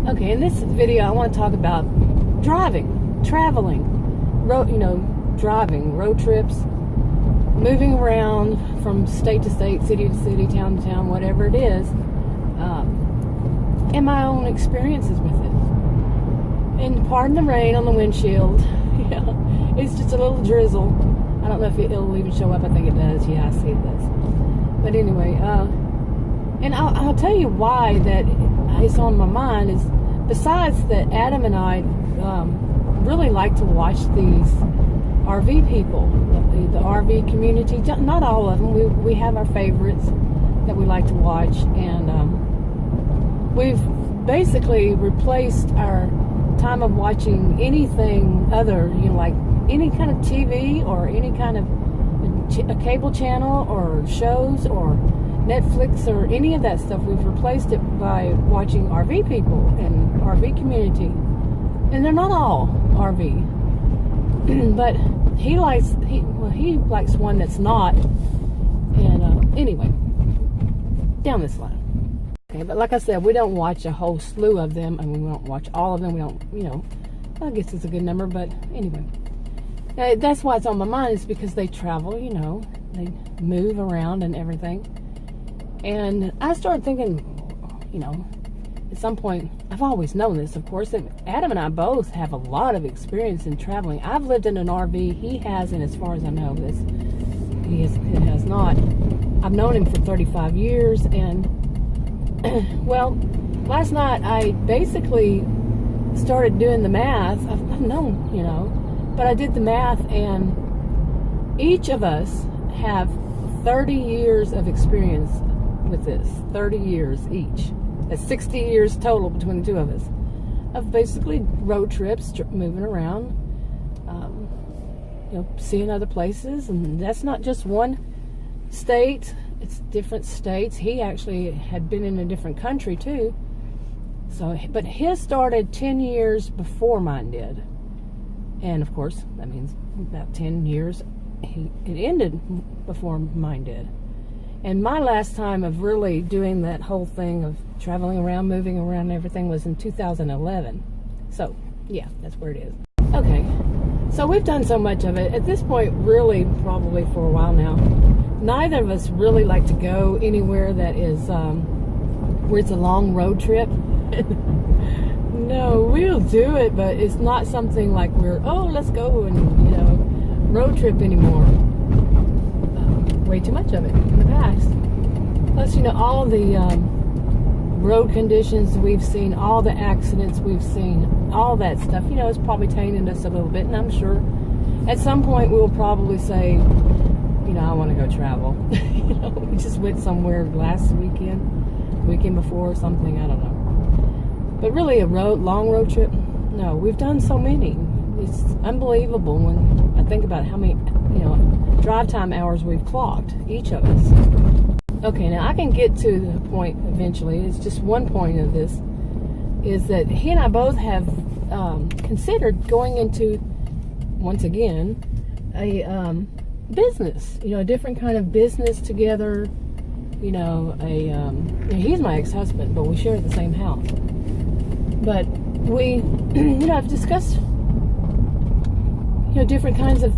Okay, in this video I want to talk about driving, traveling, driving, road trips, moving around from state to state, city to city, town to town, whatever it is, and my own experiences with it. And pardon the rain on the windshield. Yeah, it's just a little drizzle. I don't know if it'll even show up. I think it does. Yeah, I see it does. But anyway, and I'll tell you why that it's on my mind is, besides that Adam and I really like to watch these RV people, the RV community. Not all of them. We have our favorites that we like to watch, and we've basically replaced our time of watching anything other, like any kind of TV or any kind of a cable channel or shows or Netflix or any of that stuff. We've replaced it by watching RV people and RV community, and they're not all RV, but he likes one that's not. And anyway, down this line. Okay, but like I said, we don't watch a whole slew of them, and we don't watch all of them. We don't, I guess it's a good number, but anyway. That's why it's on my mind, is because they travel, they move around and everything. And I started thinking, at some point, I've always known this, of course, that Adam and I both have a lot of experience in traveling. I've lived in an RV. He hasn't, as far as I know. He has not. I've known him for 35 years, and well, last night I basically started doing the math. I've known, but I did the math, and each of us have 30 years of experience with this. 30 years each. That's 60 years total between the two of us of basically road trips, moving around, seeing other places. And that's not just one state. It's different states. He actually had been in a different country too. So, but his started 10 years before mine did. And of course, that means about 10 years it ended before mine did. And my last time of really doing that whole thing of traveling around, moving around and everything was in 2011. So, yeah, that's where it is. Okay, so we've done so much of it. At this point, really, probably for a while now, neither of us really like to go anywhere that is, where it's a long road trip. No, we'll do it, but it's not something like let's go and, road trip anymore. Way too much of it in the past. Plus, all the road conditions we've seen, all the accidents we've seen, all that stuff, it's probably tainted us a little bit. And I'm sure at some point we'll probably say, I want to go travel. We just went somewhere last weekend before or something, I don't know. But really a long road trip, no, we've done so many. It's unbelievable when I think about how many, drive time hours we've clocked, each of us. Okay, now I can get to the point eventually. It's just one point of this, is that he and I both have considered going into, once again, a business, a different kind of business together. He's my ex-husband, but we share the same house. But we, I've discussed, different kinds of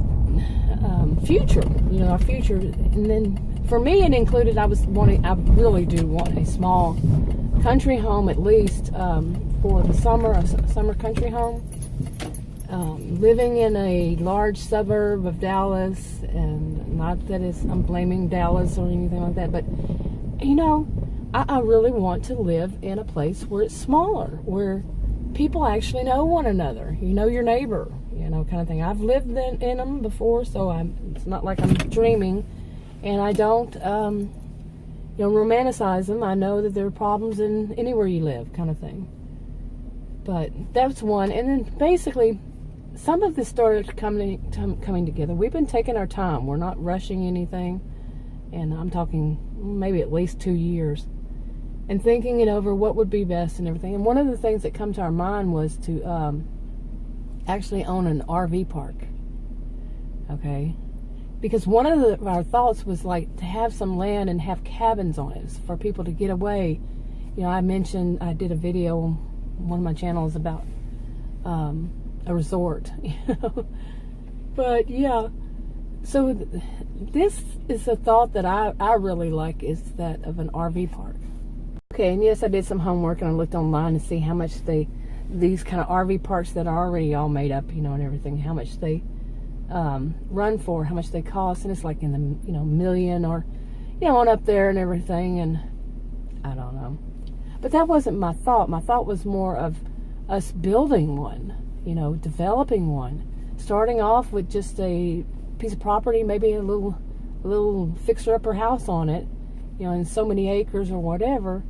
future, our future. And then for me, it included, I really do want a small country home, at least for the summer, a summer country home. Living in a large suburb of Dallas, and not that I'm blaming Dallas or anything like that, but I really want to live in a place where it's smaller, where people actually know one another. Your neighbor, kind of thing. I've lived in them before, so it's not like I'm dreaming, and I don't, romanticize them. I know that there are problems in anywhere you live, kind of thing. But that's one, and then basically, some of this started coming together. We've been taking our time. We're not rushing anything, and I'm talking maybe at least 2 years, and thinking it over, what would be best and everything. And one of the things that come to our mind was to actually own an RV park. Okay, because one of our thoughts was like to have some land and have cabins on it for people to get away. I mentioned, I did a video one of my channels about a resort, you know. But yeah, so this is a thought that I really like, is that of an RV park. Okay, and yes, I did some homework and I looked online to see how much these kind of RV parks that are already all made up, you know, and everything, how much they run for, how much they cost, and it's like in the, you know, million or, you know, on up there and everything, and I don't know. But that wasn't my thought. My thought was more of us building one, you know, developing one, starting off with just a piece of property, maybe a little fixer-upper house on it, you know, in so many acres or whatever,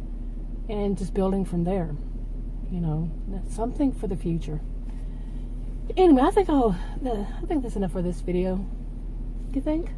and just building from there. You know, that's something for the future. Anyway, I think that's enough for this video. Do you think?